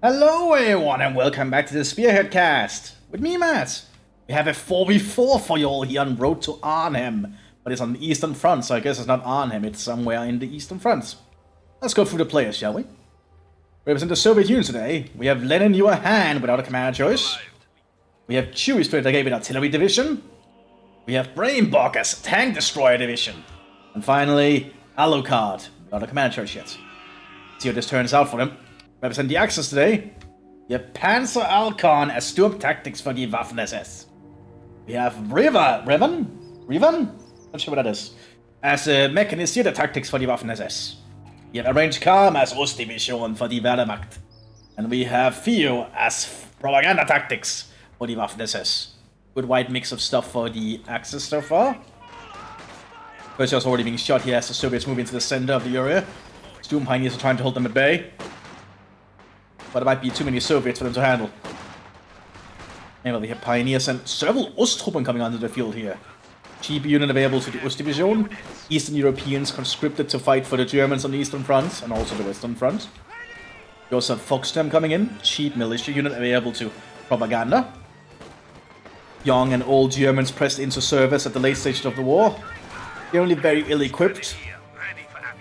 Hello everyone and welcome back to the Spearhead cast. With me, Matt. We have a 4v4 for you all here on Road to Arnhem. But it's on the Eastern Front, so I guess it's not Arnhem, it's somewhere in the Eastern Front. Let's go through the players, shall we? Represent the Soviet Union today. We have Lenin Yuan without a commander choice. We have Chewy Strategy with Artillery Division. We have Brainbog as Tank Destroyer Division. And finally, Alucard without a commander choice yet. See how this turns out for them. Represent the Axis today. We have Panzer Alcon as Sturm Tactics for the Waffen-SS. We have Riven? Not sure what that is. As Mechanisierte Tactics for the Waffen-SS. We have Arranged Calm as Ostdivision for the Wehrmacht. And we have Theo as Propaganda Tactics for the Waffen-SS. Good wide mix of stuff for the Axis so far. Persia's already being shot here as the Soviets move into the center of the area. Sturm Pioneers are trying to hold them at bay. But it might be too many Soviets for them to handle. Anyway, we have Pioneers and several Osttruppen coming onto the field here. Cheap unit available to the Ostdivision. Eastern Europeans conscripted to fight for the Germans on the Eastern Front and also the Western Front. We also have Foxstem coming in. Cheap militia unit available to Propaganda. Young and old Germans pressed into service at the late stages of the war. They're only very ill-equipped.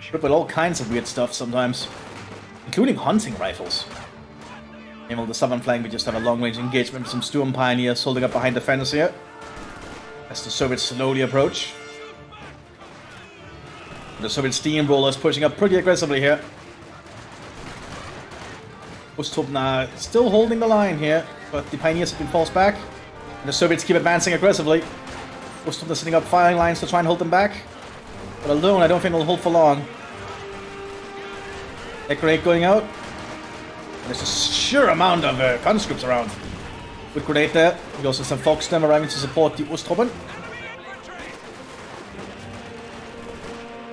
Equipped with all kinds of weird stuff sometimes. Including hunting rifles. On the southern flank, we just have a long-range engagement with some Sturm Pioneers holding up behind the fence here. As the Soviets slowly approach. The Soviet steamrollers pushing up pretty aggressively here. Osttruppen are still holding the line here, but the Pioneers have been forced back. And the Soviets keep advancing aggressively. Osttruppen are setting up firing lines to try and hold them back. But alone, I don't think they'll hold for long. Decorate going out. There's a sheer amount of conscripts around. Good grenade there. We also have some Foxstem arriving to support the Osttruppen.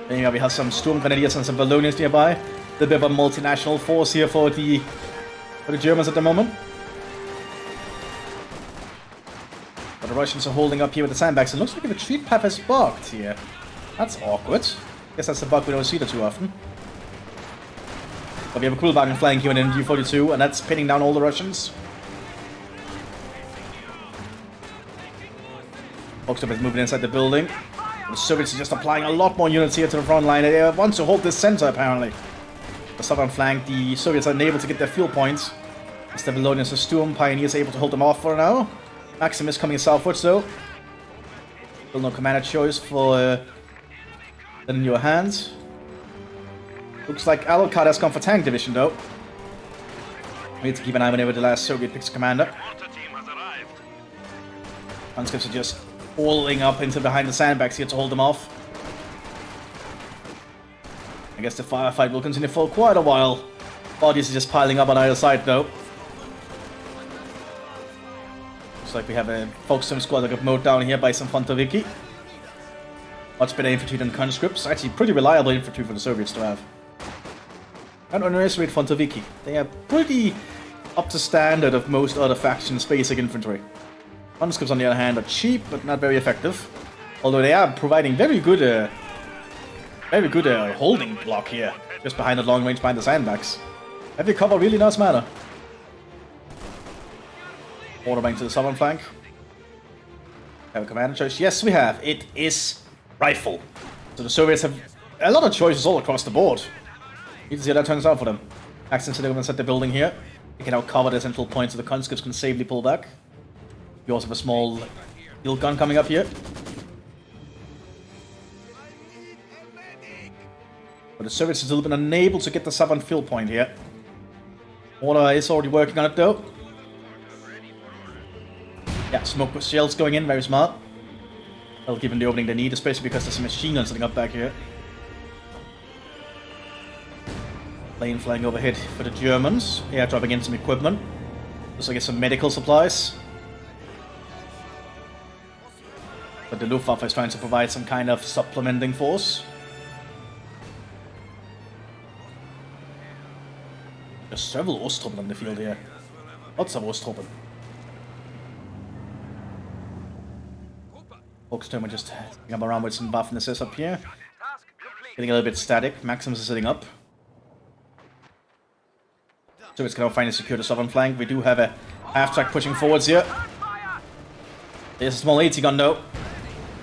Then we have some Sturm Grenadiers and some Wallonians nearby. A little bit of a multinational force here for the Germans at the moment. But the Russians are holding up here with the sandbags. It looks like the retreat path is blocked here. That's awkward. Guess that's the bug we don't see that too often. But we have a Kulwagen flying here in U-42, and that's pinning down all the Russians. Foxstem is moving inside the building. The Soviets are just applying a lot more units here to the front line. They want to hold this center, apparently. The southern flank, the Soviets are unable to get their fuel points. As the Wallonians and Sturm Pioneers are able to hold them off for now. Maxim is coming southwards, though. Still no commander choice for the new hands. Looks like Alucard has gone for Tank Division, though. We need to keep an eye whenever the last Soviet picks a commander. Conscripts are just falling up into behind the sandbags here to hold them off. I guess the firefight will continue for quite a while. Bodies are just piling up on either side, though. Looks like we have a Foxstem squad that got mowed down here by some Fantoviki. Much better infantry than conscripts. Actually, pretty reliable infantry for the Soviets to have. Don't underestimate Fantoviki. They are pretty up to standard of most other factions' basic infantry. Conscripts, on the other hand, are cheap but not very effective. Although they are providing very good holding block here, just behind the long range, behind the sandbags. Heavy cover really does matter. Quarterbank to the southern flank. Have a commander choice? Yes, we have. It is rifle. So the Soviets have a lot of choices all across the board. Need to see how that turns out for them. Accents are going to set the building here. They can now cover the central point so the conscripts can safely pull back. We also have a small field gun coming up here. But the Soviets have still been unable to get the southern field point here. Order is already working on it though. Yeah, smoke with shells going in, very smart. That'll give them the opening they need, especially because there's some machine guns sitting up back here. Plane flying overhead for the Germans. Yeah, dropping in some equipment. Looks like it's some medical supplies. But the Luftwaffe is trying to provide some kind of supplementing force. There's several Osttruppen on the field here. Lots of Osttruppen. Foxstem are just hanging up around with some Waffen-SS up here. Getting a little bit static. Maximus is sitting up. So it's going to finally secure the southern flank. We do have a half-track pushing forwards here. There's a small 80 gun though.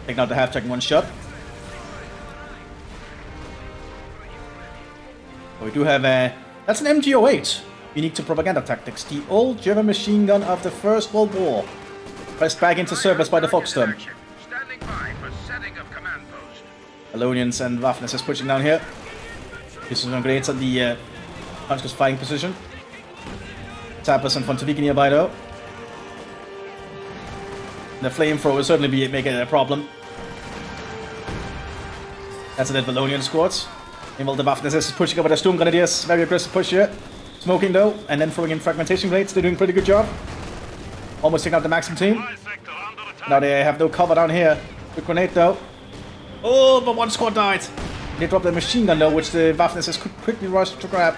Taking out the half-track in one shot. But we do have a... That's an MG08. Unique to propaganda tactics. The old German machine gun of the First World War. Pressed back into service by the Volkssturm. Polonians and Waffness is pushing down here. This is some grenades on the Panzer's fighting position. Tappers and Fontaviki nearby though. The flamethrower will certainly be making it a problem. That's a dead Valonian squads. Meanwhile, the Waffness is pushing over the Sturm Grenadiers. Very aggressive push here. Smoking though, and then throwing in fragmentation grenades. They're doing a pretty good job. Almost taking out the Maxim team. Now they have no cover down here. Good grenade though. Oh, but one squad died. They dropped the machine gun though, which the Waffness has quickly rushed to grab.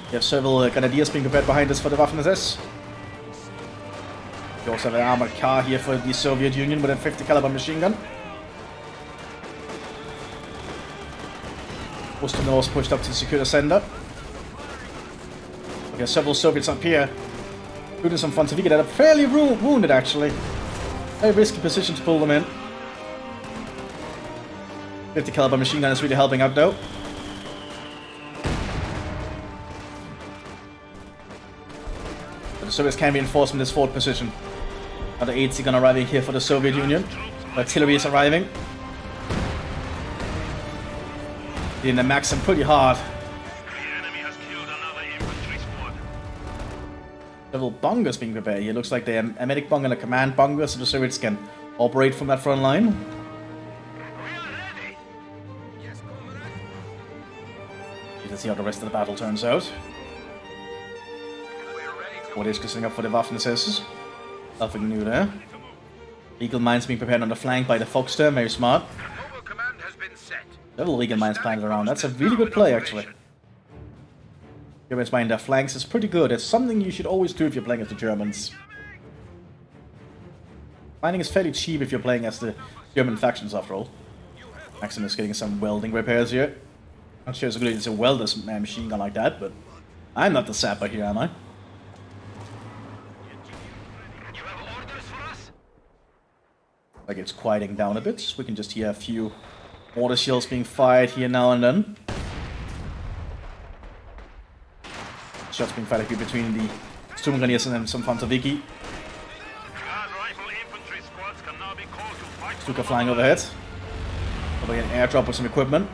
You have several Grenadiers being prepared behind us for the Waffness. You also have an armored car here for the Soviet Union with a 50 caliber machine gun. Osterno is pushed up to secure the center. We have several Soviets up here. Including some Fontaviki that are fairly wounded actually. Very risky position to pull them in. 50 caliber machine gun is really helping out though. But the Soviets can be enforced from this forward position. Another 80 gun arriving here for the Soviet Union. Artillery is arriving. Hitting the Maxim pretty hard. The enemy has killed another infantry squad. Several bunkers being prepared here. Looks like they have a medic bunker and a command bunker, so the Soviets can operate from that front line. Let's see how the rest of the battle turns out. What is setting up for the Waffenses? Nothing new there. Eagle mines being prepared on the flank by the Volkssturm, very smart. Several Eagle mines planted around. That's a really good play, actually. Germans mining their flanks is pretty good. It's something you should always do if you're playing as the Germans. Mining is fairly cheap if you're playing as the German factions, after all. Maxim is getting some welding repairs here. Not sure it's good it's a welder's machine gun like that, but I'm not the sapper here, am I? Like it's quieting down a bit. We can just hear a few mortar shells being fired here now and then. Shots being fired here between the Sturmgrenadiers and then some Fontaviki. Stuka flying overhead. Probably an airdrop with some equipment.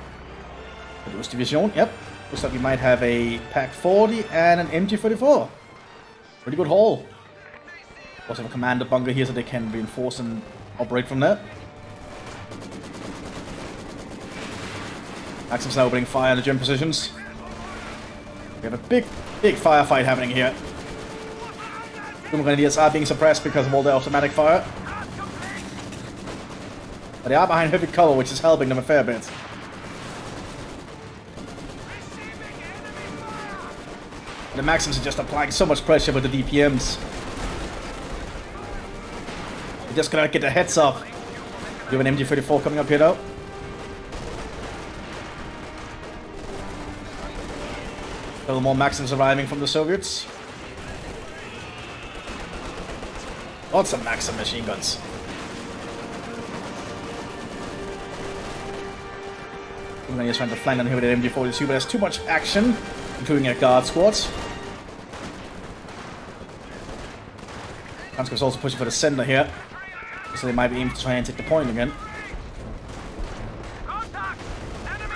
The Division, yep. Looks like we might have a PaK-40 and an MG-34. Pretty good haul. Also have a commander bunker here so they can reinforce and operate from there. Maxim's now opening fire on the German positions. We have a big firefight happening here. German Grenadiers are being suppressed because of all the automatic fire. But they are behind heavy cover, which is helping them a fair bit. The Maxims are just applying so much pressure with the DPMs. They're just gonna get their heads off. We have an MG-34 coming up here though. A little more Maxims arriving from the Soviets. Lots of Maxim machine guns. I'm just trying to flank on here with an MG-42, but there's too much action, including a guard squad. Kansko's also pushing for the center here, so they might be aiming to try and take the point again.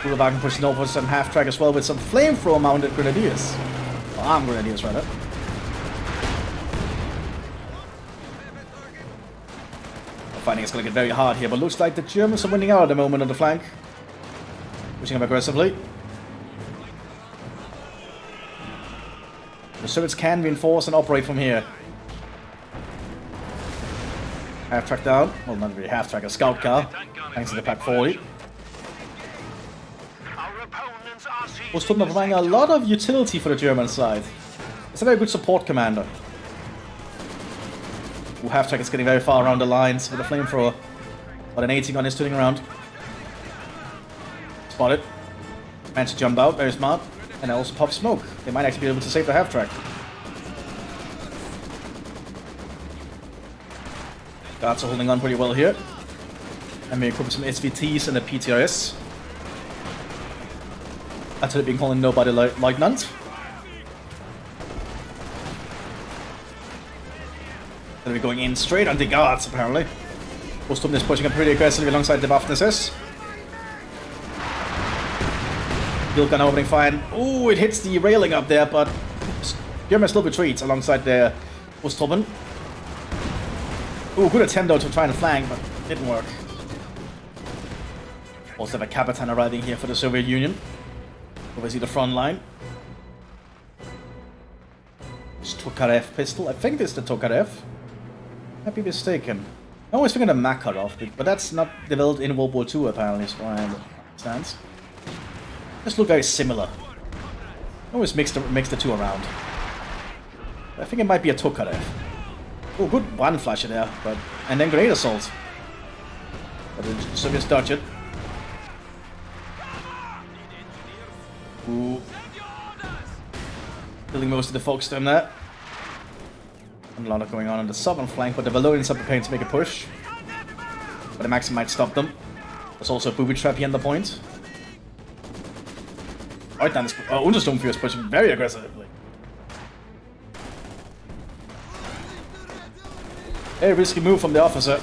Kulewagen pushing over some half-track as well with some flamethrower-mounted grenadiers. Or armed grenadiers, rather. The fighting is going to get very hard here, but looks like the Germans are winning out at the moment on the flank. Pushing up aggressively. The Soviets can reinforce and operate from here. Half-track down. Well, not really half-track, a scout car. Thanks to the PaK-40. Osterno providing a lot of utility for the German side. It's a very good support commander. Ooh, half-track is getting very far around the lines with a flamethrower. But an 80 gun is turning around. Spotted. Managed to jump out, very smart. And also pop smoke. They might actually be able to save the half-track. Guards are holding on pretty well here. And we equip some SVTs and a PTRS. Until being called nobody lieutenant. Then we're going in straight on the guards, apparently. Ostum is pushing up pretty aggressively alongside the Mthis. Field gun opening fire. Oh, it hits the railing up there, but German still retreats alongside the Ostruppen. Oh, good attempt though to try and flank, but didn't work. Also have a Kapitan arriving here for the Soviet Union. Obviously the front line. It's Tokarev pistol. I think it's the Tokarev. Might be mistaken. I always think of the Makarov, but that's not developed in World War II apparently, as far as I understand. Just look very similar. I always mix the two around. I think it might be a Tokarev. Oh, good one flasher there, but and then grenade assault. But the Soviets dodge it. Ooh. Killing most of the folks down there. And a lot of going on the southern flank, but the Valonians are preparing to make a push. But the Maxim might stop them. There's also a booby trap here on the point. Right down this. Oh, Untersturmführer is pushing very aggressively. Very risky move from the officer.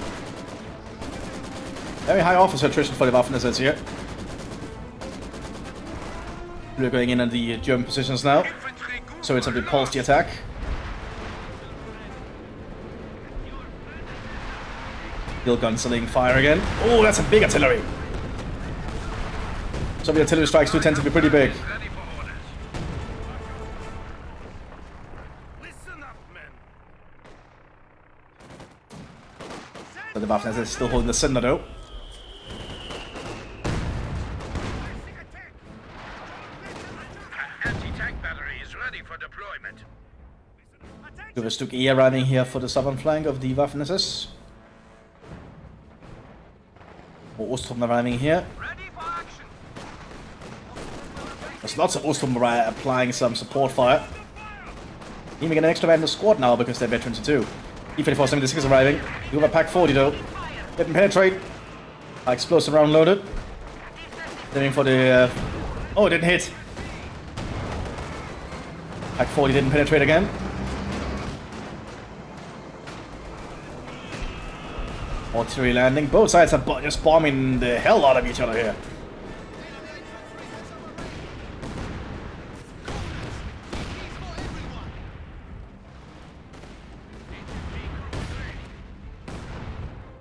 Very high officer attrition for the Waffen-Assets here. We're going in on the German positions now. So it's a repulse the attack. Field guns are laying fire again. Oh, that's a big artillery. Soviet artillery strikes do tend to be pretty big. So the Waffen is still holding the center though. Anti-tank battery is ready for deployment. Stuk E arriving here for the southern flank of the Waffen-SS. Ostruppen arriving here. There's lots of Ostruppen applying some support fire. Even get an extra man in the squad now because they're veterans too. E-3476 is arriving. You have a Pack 40 though. Didn't penetrate. Explosive round loaded. Aiming for the... Oh, it didn't hit. Pack 40 didn't penetrate again. Artillery landing. Both sides are just bombing the hell out of each other here.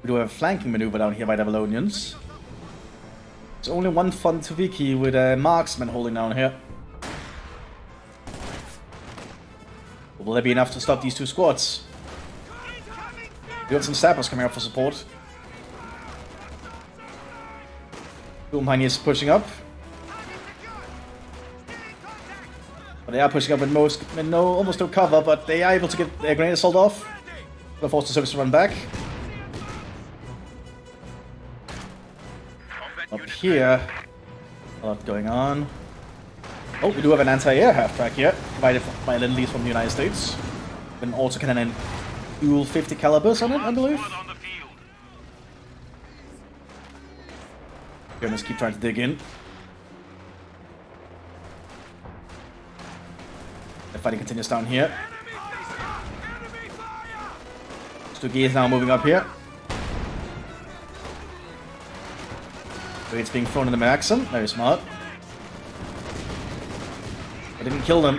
We do have a flanking maneuver down here by the Valonians. There's only one Fontuviki with a marksman holding down here. Will there be enough to stop these two squads? We got some sappers coming up for support. Sturmpioneer is pushing up. But they are pushing up with almost no cover, but they are able to get their grenade assault off. They're forced the service to run back. Up here, a lot going on. Oh, we do have an anti-air half-track here, provided by Lend-Lease from the United States. An autocannon and dual 50 calibers on it, I believe. Germans keep trying to dig in. The fighting continues down here. Stugi is now moving up here. It's being thrown in the Maxim. Very smart. I didn't kill them.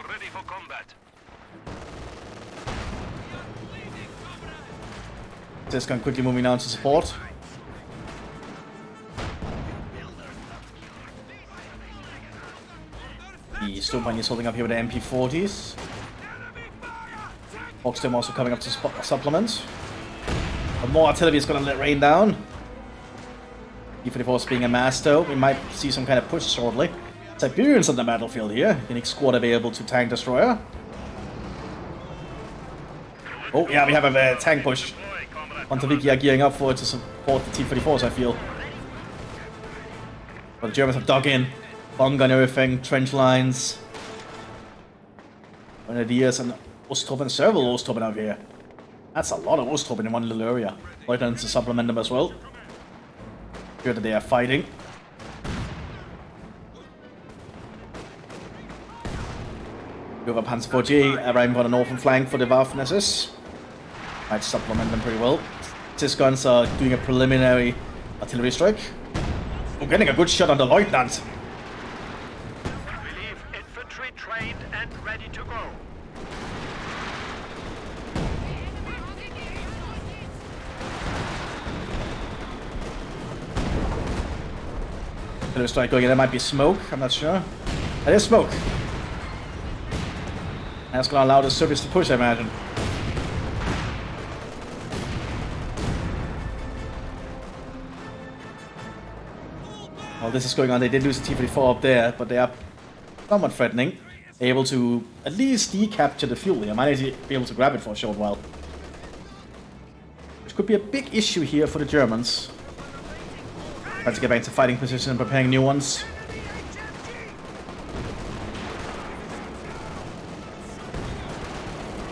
Ready for combat. This gun quickly moving down to support. The Sturmpioneer is holding up here with the MP40s. Foxstorm also coming up to supplement. But more artillery is going to let rain down. E-44 is being amassed though. We might see some kind of push shortly. Siberians on the battlefield here. Unique squad available to tank destroyer. Oh yeah, we have a tank push. Montevicchi are gearing up for it to support the T-34s, I feel. But the Germans have dug in. bunker and everything, trench lines. Grenadiers and Osttruppen, several Osttruppen out here. That's a lot of Osttruppen in one little area. Lieutenants to supplement them as well. Good that they are fighting. We have a Panzer 48 arriving on the northern flank for the Waffen-SS. Might supplement them pretty well. These guns are doing a preliminary artillery strike. We're getting a good shot on the Lieutenant. Believe infantry trained and ready to go. Artillery strike going in. There might be smoke. I'm not sure. There is smoke. That's going to allow the Soviets to push, I imagine. While this is going on, they did lose a T-34 up there, but they are somewhat threatening. They're able to at least decapture the fuel here. Might be able to grab it for a short while. Which could be a big issue here for the Germans. Trying to get back into fighting position and preparing new ones.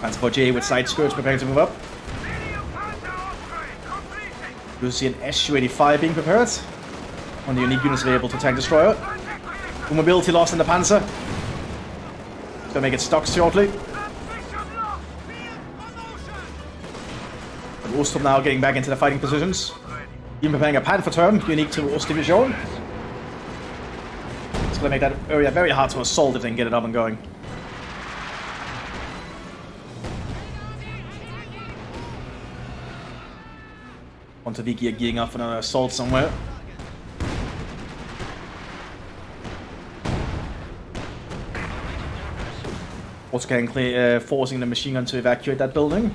Panzer 48 with side skirts preparing to move up. You see an Su-85 being prepared. One of the unique units are able to tank destroyer. Mobility lost in the Panzer. It's gonna make it stuck shortly. And Ostrom now getting back into the fighting positions. Even preparing a Panther turn, unique to Ostdivision. It's gonna make that area very hard to assault if they can get it up and going. Monteviki are gearing up for another assault somewhere. Also getting forcing the machine gun to evacuate that building.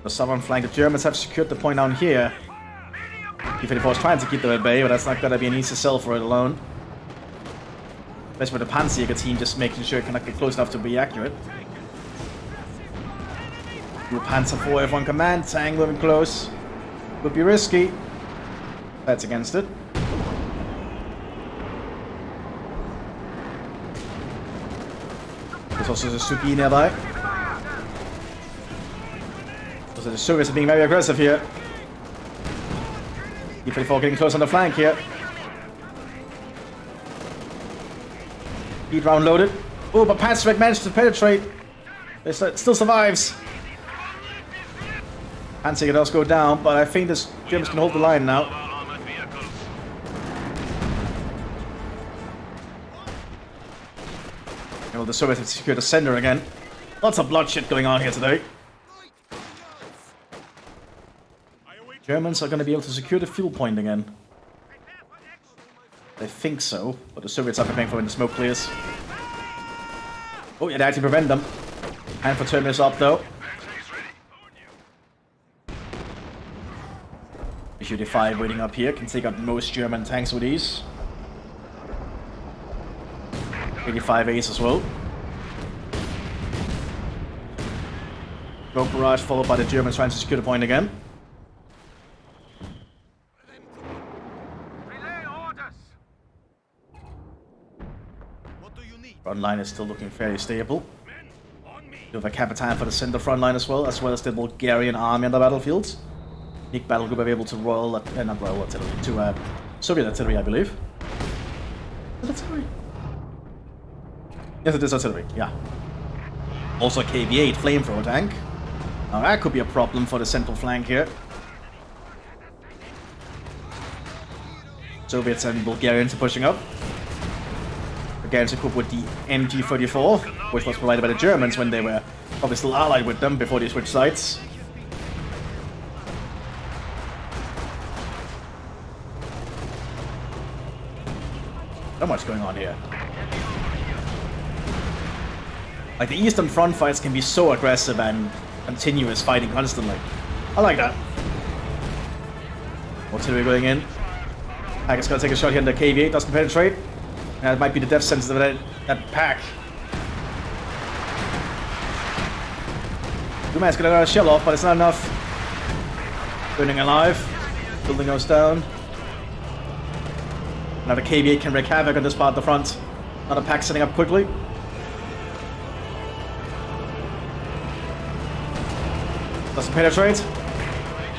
The southern flank, the Germans have secured the point down here. T-34 is trying to keep them at bay, but that's not going to be an easy sell for it alone. Especially with the Panzer team just making sure it cannot get close enough to be accurate. New Panzer 4 F1 command, tank moving close. Would be risky. That's against it. There's also the Suki nearby. Also the Soviets are being very aggressive here. T-34 getting close on the flank here. Heat round loaded. Oh, but Patrick managed to penetrate. It still survives. Panzer does go down, but I think the Germans can hold the line now. Well, the Soviets have secured the center again. Lots of bloodshed going on here today. Germans are going to be able to secure the fuel point again. They think so, but the Soviets are preparing for when the smoke clears. Oh yeah, they actually prevent them. And for turn this up though. Su-85 waiting up here, can take out most German tanks with ease. 85 Ace as well. Rogue barrage followed by the Germans trying to secure the point again. Front line is still looking fairly stable. You have a Capitan for the center front line as well as the Bulgarian army on the battlefield. Unique battle group are able to not Royal Artillery, to Soviet Artillery, I believe. Is it artillery? Yes, it is artillery, yeah. Also a KV-8 flamethrower tank. Now that could be a problem for the central flank here. Soviets and Bulgarians are pushing up. Bulgarians equipped with the MG-34, which was provided by the Germans when they were probably still allied with them before they switched sides. So much going on here. Like, the Eastern Front fights can be so aggressive and continuous, fighting constantly. I like that. Artillery going in. Pack is going to take a shot here, and the KV-8 doesn't penetrate. And it might be the death sentence of that pack. Duman's going to get a shell off, but it's not enough. Burning alive. Building goes down. Another KB8 can wreak havoc on this part of the front. Another pack setting up quickly. Doesn't penetrate.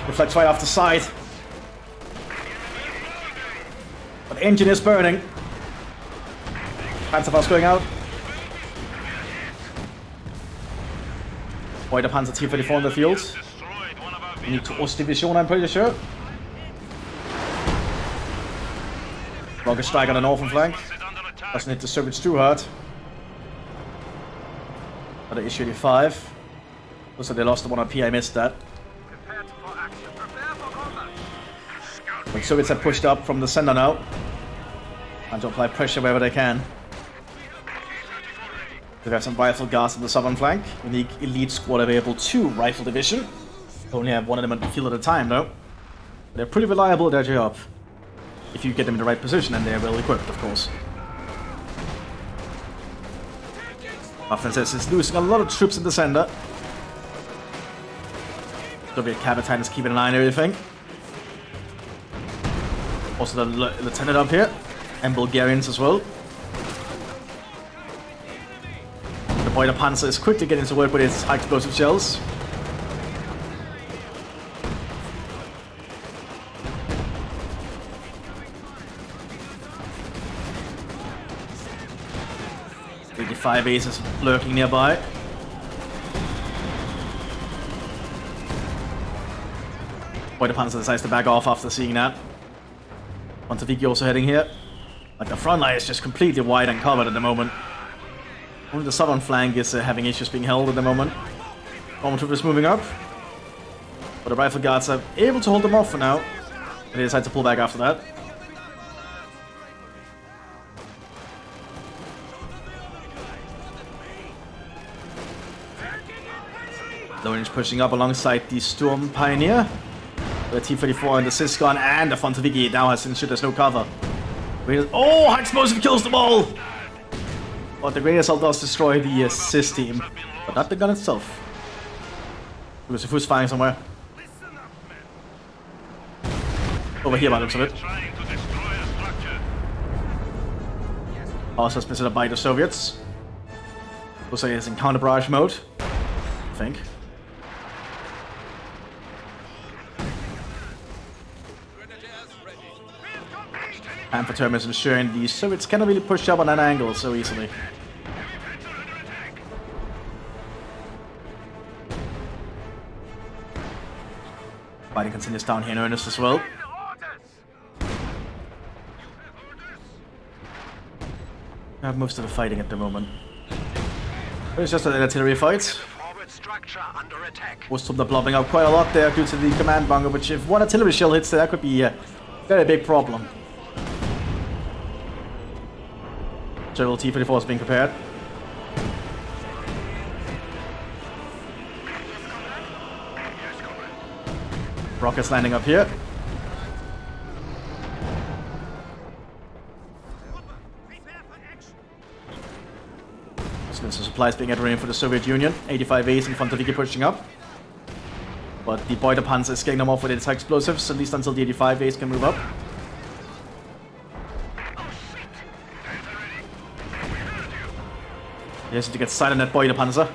Reflects right off the side. But engine is burning. Panzerfaust going out. Boy, the Panzer T-34 in the field. We need to Ostdivision, I'm pretty sure. Rocket strike on the northern flank. Doesn't hit the Soviets too hard. Another issue 85. Looks like they lost the one on P, I missed that. But Soviets have pushed up from the center now. And to apply pressure wherever they can. They have some rifle guards on the southern flank. Unique elite squad available 2 rifle division. Only have one of them on the field at a time though. They're pretty reliable at their job. If you get them in the right position and they're well equipped, of course. Mthis is losing a lot of troops in the center. Soviet Captain is keeping an eye on everything. Also the lieutenant up here. And Bulgarians as well. The Boiler Panzer is quick to get into work with its high explosive shells. The 85 aces lurking nearby. Boiler Panzer decides to back off after seeing that. Montevideo also heading here. But the front line is just completely wide and covered at the moment. Only the southern flank is having issues being held at the moment. Normal troop is moving up. But the rifle guards are able to hold them off for now. But they decide to pull back after that. Lorenz pushing up alongside the Storm Pioneer. The T-34 and the Syscon and the Fontevigi now has ensured there's no cover. Oh, high explosive kills them all! But the Great Assault does destroy the assist team, but not the gun itself. Because who's firing somewhere? Over here by the looks of it. Also has been set up by the Soviets. Looks like it's in counter barrage mode, I think. Panther term is ensuring the Soviets cannot really push up on that angle so easily. Fighting continues down here in earnest as well. We have most of the fighting at the moment. But it's just an artillery fight. Most of them blobbing up quite a lot there due to the command bunker, which if one artillery shell hits there, that could be a very big problem. Several T-34 is being prepared. Rockets landing up here. Some supplies being added in for the Soviet Union. 85 A's in front of Viki pushing up. But the Boiler Panzer is getting them off with its high explosives, at least until the 85 A's can move up. Yes, to get sight on that Boiler Panzer.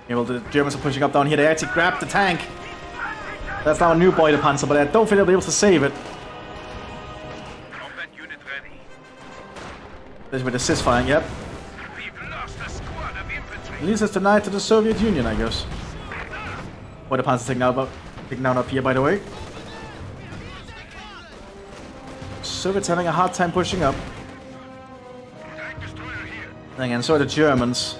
Well, the Germans are pushing up down here. They actually grabbed the tank. That's now a new Boiler Panzer, but I don't think they'll be able to save it. There's with assist firing, yep. At least it's denied to the Soviet Union, I guess. Boiler Panzer taking out up here, by the way. Soviets having a hard time pushing up. And so are the Germans.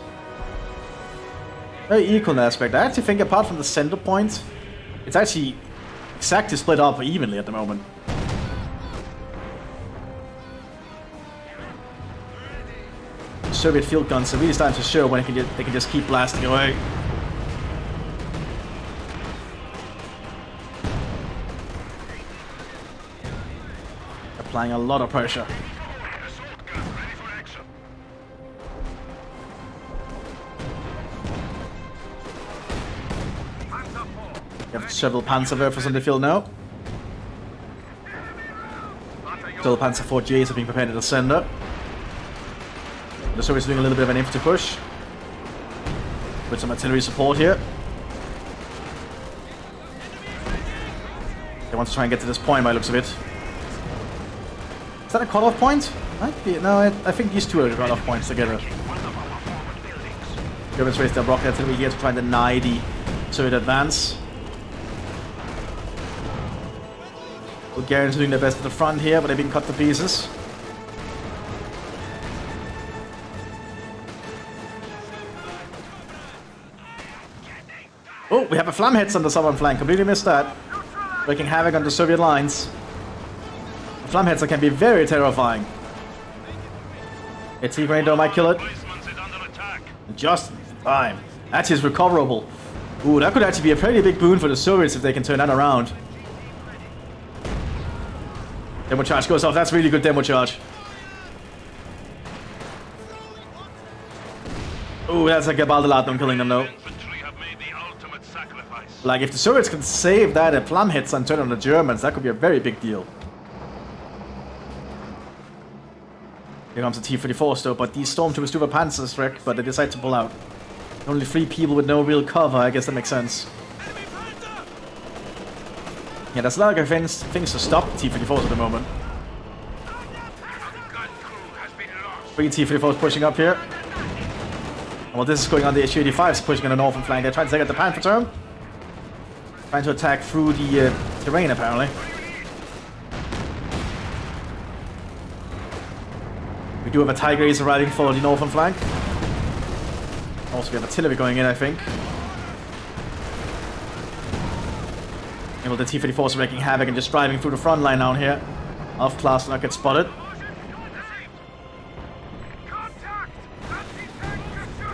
Very equal in that aspect. I actually think apart from the center point, it's actually exactly split up evenly at the moment. Soviet field guns are really starting to show when they can just keep blasting away. Applying a lot of pressure. You have several Panzerwerfers on the field now. Still Panzer IV Js are being prepared in the center. The Soviets doing a little bit of an infantry push. With some artillery support here. They want to try and get to this point by the looks of it. Is that a cutoff point? Might be. No, I think these two are the cutoff points together. Germans raise their rocket artillery here to try and deny the Soviet advance. Bulgarians are doing their best at the front here, but they've been cut to pieces. Oh, we have a Flammheads on the southern flank. Completely missed that. Wreaking havoc on the Soviet lines. The Flammheads can be very terrifying. It's T-Grain though might kill it. Just in time. That is recoverable. Ooh, that could actually be a pretty big boon for the Soviets if they can turn that around. Demo charge goes off. That's really good demo charge. Ooh, that's like a Baldalat killing them though. Like if the Soviets can save that at Flammheads and turn on the Germans, that could be a very big deal. Here comes the T-34 though, but these stormtroopers do have a Panzerschreck, but they decide to pull out. Only 3 people with no real cover, I guess that makes sense. Yeah, there's a lot of things to stop the T-34s at the moment. 3 T-34s pushing up here. And while this is going on, the Su-85s pushing on the northern flank. They're trying to take out the Panther turn. Trying to attack through the terrain, apparently. We do have a Tiger Ace riding for the northern flank. Also, we have artillery going in, I think. And well, the T-34s are wreaking havoc and just driving through the front line down here. Off-class not get spotted.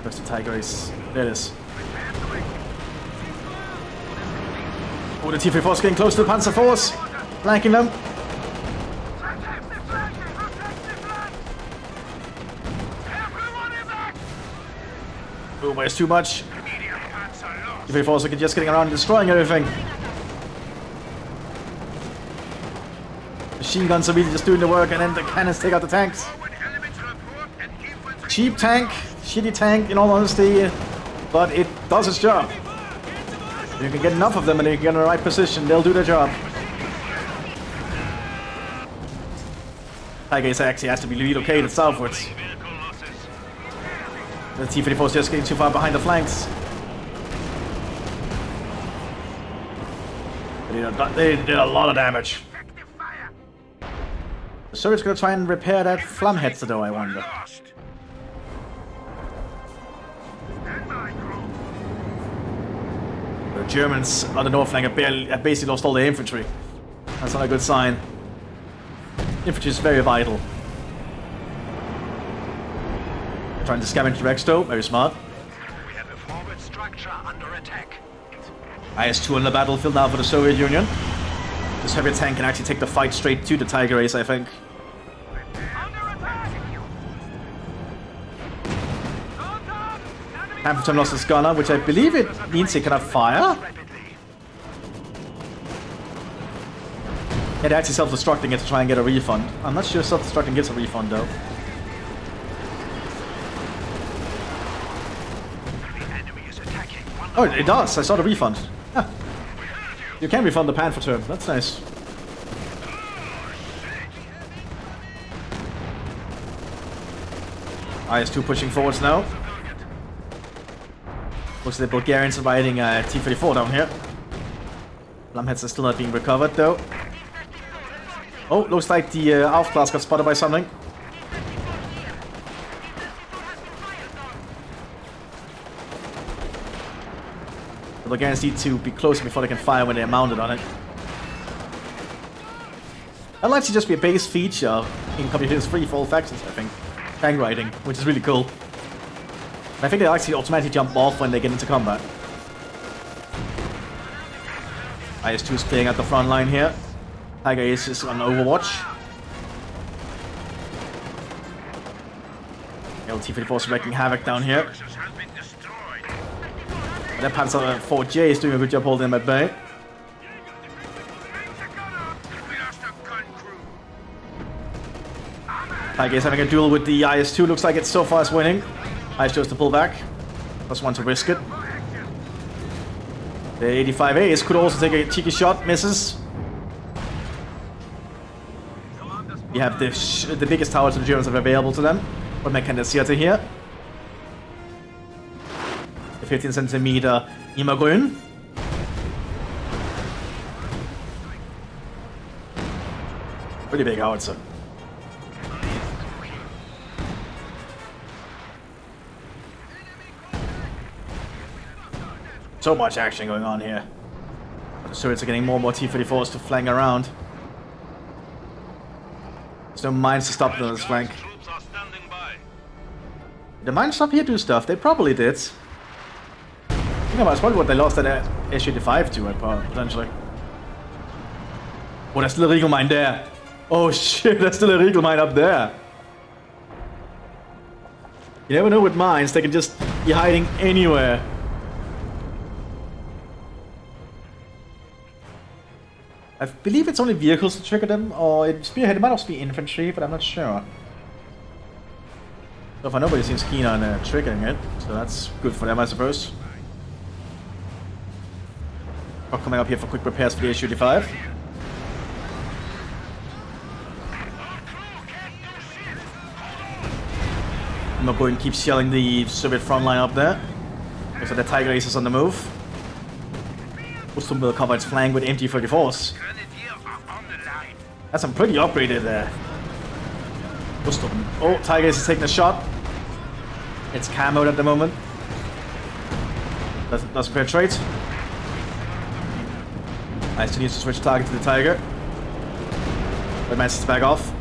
Where's the Tiger Ace? There it is. Oh, the T-34s getting close to the Panzer IVs. Flanking them. Oh, but it's too much. T-34s are just getting around and destroying everything. Machine guns are really just doing the work, and then the cannons take out the tanks. Cheap tank, shitty tank, in all honesty, but it does its job. If you can get enough of them and you can get in the right position, they'll do their job. Tiger Ace actually has to be relocated southwards. The T-34 is just getting too far behind the flanks. They did a lot of damage. The Soviets gonna try and repair that Flammheads though, I wonder. The Germans on the north flank have basically lost all their infantry. That's not a good sign. Infantry is very vital. They're trying to scavenge the wrecks though, very smart. We have a forward structure under attack. IS-2 on the battlefield now for the Soviet Union. This heavy tank can actually take the fight straight to the Tiger Ace, I think. Panther lost his gunner, which I believe it means he cannot fire. Yeah, they're actually self-destructing it to try and get a refund. I'm not sure self-destructing gets a refund though. Oh, it does. I saw the refund. Huh. You can refund the Panther term. That's nice. IS-2 pushing forwards now. Looks like the Bulgarians are riding T-34 down here. Flammheads are still not being recovered though. Oh, looks like the Aufklass got spotted by something. The Bulgarians need to be closer before they can fire when they're mounted on it. That'll actually just be a base feature in Computers Free for all factions, I think. Tank riding, which is really cool. I think they actually automatically jump off when they get into combat. IS-2 is clearing out the front line here. Tiger Ace is on Overwatch. LT-34 is wreaking havoc down here. And that Panzer IV J is doing a good job holding them at bay. Tiger is having a duel with the IS-2. Looks like it so far is winning. IS chose to pull back. Just want to risk it. The 85As could also take a cheeky shot. Misses. You have the biggest towers the Germans have available to them. What Mattcasting here. The 15 centimeter Immergrün. Pretty big howitzer. So much action going on here. The Soviets are getting more and more T-34s to flank around. There's no mines to stop them on this flank. The mines up here do stuff. They probably did. You know, that's probably what they lost that S-85 to, potentially. Oh, there's still a Regal mine there. Oh shit, there's still a Regal mine up there. You never know with mines, they can just be hiding anywhere. I believe it's only vehicles to trigger them, or in Spearhead it might also be infantry, but I'm not sure. So far nobody seems keen on triggering it, so that's good for them I suppose. Or coming up here for quick repairs for the S-85. Immergrün keeps shelling the Soviet front line up there. So the Tiger Ace is on the move. Rustum will cover its flank with MT-34s. That's some pretty upgraded there. Rustum. Oh, Tiger Ace is taking a shot. It's camoed at the moment. Doesn't penetrate. Nice to use to switch target to the Tiger. But manages to back off.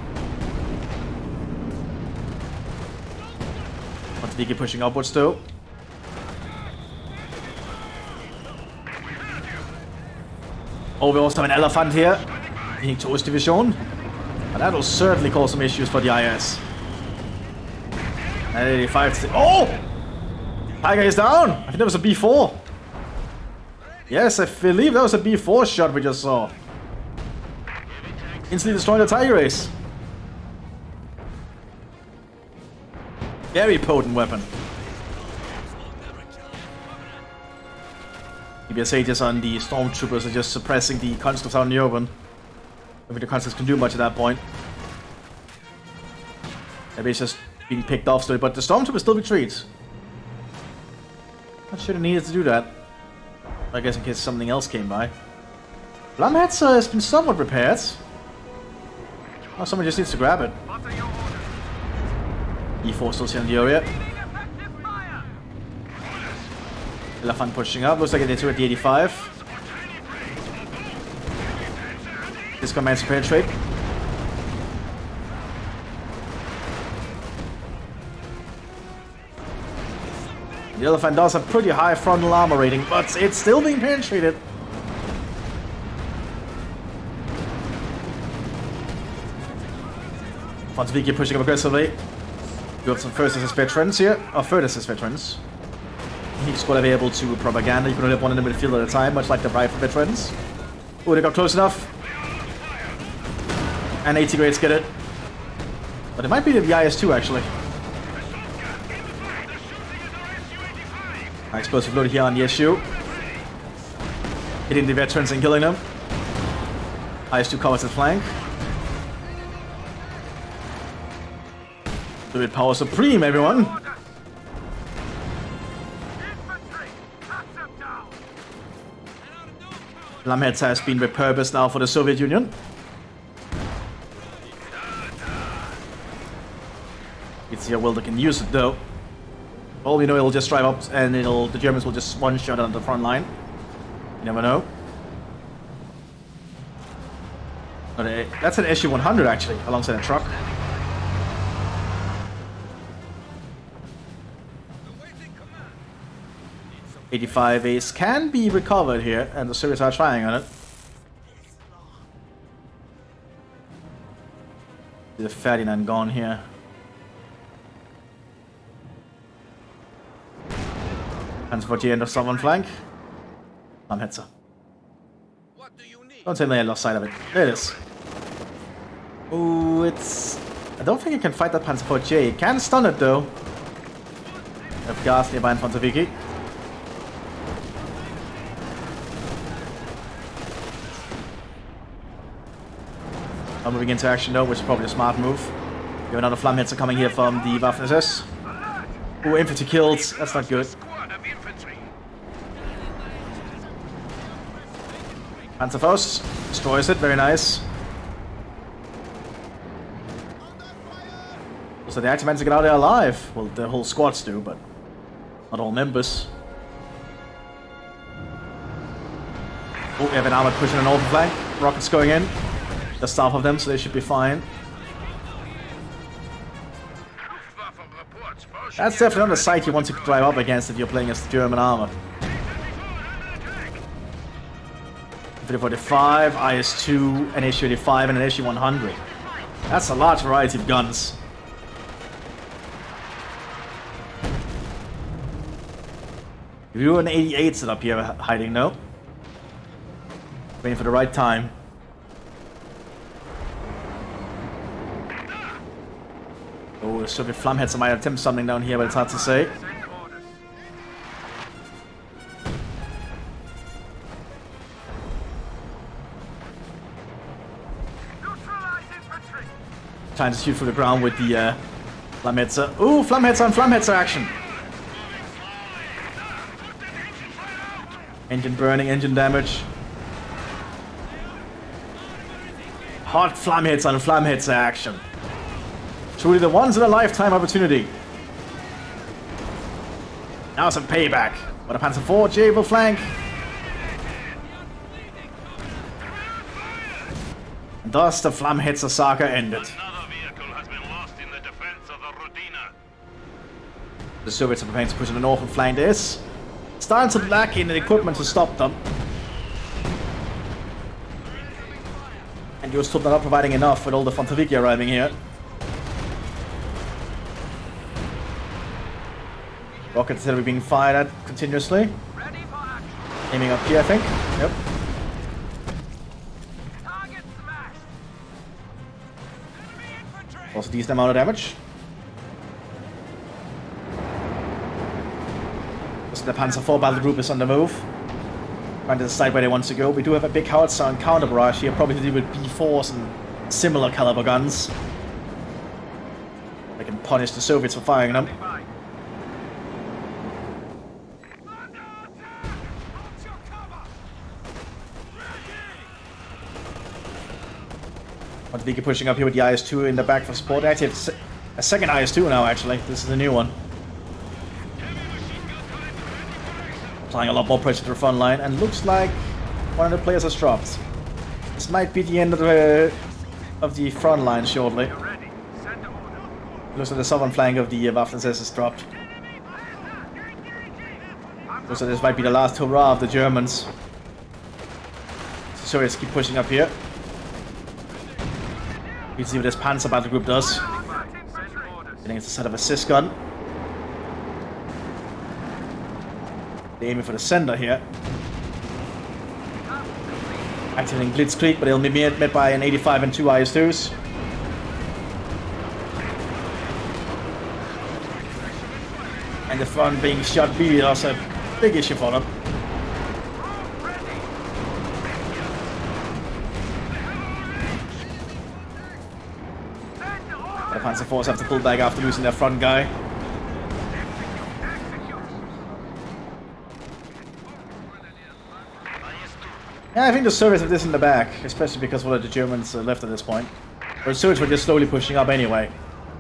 Mthis pushing upwards though. Oh, we also have an elephant here. Being to Ostdivision. And that will certainly cause some issues for the IS. 85. Oh! Tiger is down! I think that was a B4. Yes, I believe that was a B4 shot we just saw. Instantly destroying the Tiger Ace. Very potent weapon. BSAs on the stormtroopers are just suppressing the conscripts out in the open. I think the conscripts can do much at that point. Maybe it's just being picked off slowly, but the stormtroopers still retreat. Not sure they needed to do that. I guess in case something else came by. Mthis has been somewhat repaired. Oh, someone just needs to grab it. E4 still here in the area. Elephant pushing up. Looks like it's into the 85. This commands to penetrate. The Elephant does have pretty high frontal armor rating, but it's still being penetrated. Mthis pushing up aggressively. You have some first assist veterans here, or third assist veterans. He's got to be able to propaganda. You can only have one in the midfield at a time, much like the rifle veterans. Oh, they got close enough. And 80 grades get it. But it might be the IS-2 actually. Explosive load here on the issue. Hitting the veterans and killing them. IS-2 covers his flank. Soviet power supreme, everyone. Mthis has been repurposed now for the Soviet Union. It's here, well, they can use it though. All we know, it'll just drive up and the Germans will just one-shot on the front line. You never know. But that's an SU-100 actually, alongside a truck. '85As can be recovered here, and the Soviets are trying on it. The Ferdinand gone here. Hands for the end of southern flank. Mthis. Don't tell me I lost sight of it. There it is. Oh, it's a don't think he can fight that Panzer IV-J. He can stun it though. We have gas nearby in front of Vicky. Not moving into action though, which is probably a smart move. We have another Flammhitzer coming here from the Waffen-SS. Ooh, infantry killed. That's not good. Panzerfaust destroys it. Very nice. So the active men get out there alive. Well, the whole squads do, but not all members. Oh, we have an armored pushing an open flank. Rockets going in. Just south of them, so they should be fine. That's definitely not a site you want to drive up against if you're playing as German armor. 45, IS-2, an HU-85, and an HU-100. That's a large variety of guns. You an 88 set up here hiding, no? Waiting for the right time. Oh, the Soviet Flammhitzer might attempt something down here, but it's hard to say. Trying to shoot through the ground with the Flammhitzer. Ooh, Flammhitzer on Flammhitzer action! Engine burning, engine damage. Hot Flammhitzer on Flammhitzer action. Truly the once-in-a-lifetime opportunity. Now some payback. But a Panzer IV-J will flank. And thus the Flammhitzer saga ended. Another vehicle has been lost in the defense of the Rodina. The Soviets are preparing to push on the northern flank. This starting to lack in the equipment to stop them. And you're still not providing enough with all the Fontoviki arriving here. Rockets that are being fired at continuously. Aiming up here, I think. Yep. Also decent amount of damage. So the Panzer IV battle group is on the move. Trying to decide where they want to go. We do have a big howitzer and counter barrage here, probably to do with B4s and similar caliber guns. They can punish the Soviets for firing them. Montevideo pushing up here with the IS-2 in the back for support. Actually, it's a second IS-2 now, actually. This is a new one. Applying a lot more pressure to the front line, and looks like one of the players has dropped. This might be the end of the front line shortly. Looks like the southern flank of the Waffen-SS has dropped. Looks like this might be the last hurrah of the Germans. So let's keep pushing up here. Let's see what this Panzer battle group does. I think it's a set of assist gun. They're aiming for the center here. Activating Blitzkrieg, but they'll be met by an 85 and 2 IS-2s. And the front being shot really is a big issue for them. The Panzer IVs have to pull back after losing their front guy. Yeah, I think the Soviets have this in the back, especially because what the Germans left at this point. But the Soviets were just slowly pushing up anyway.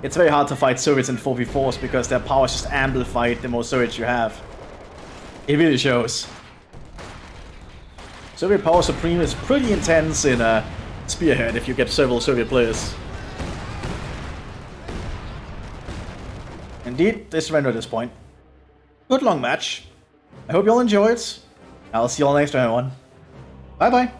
It's very hard to fight Soviets in 4v4s because their power is just amplified the more Soviets you have. It really shows. Soviet power supreme is pretty intense in Spearhead if you get several Soviet players. Indeed, they surrender at this point. Good long match. I hope you all enjoyed. I'll see you all next time, everyone. Bye bye.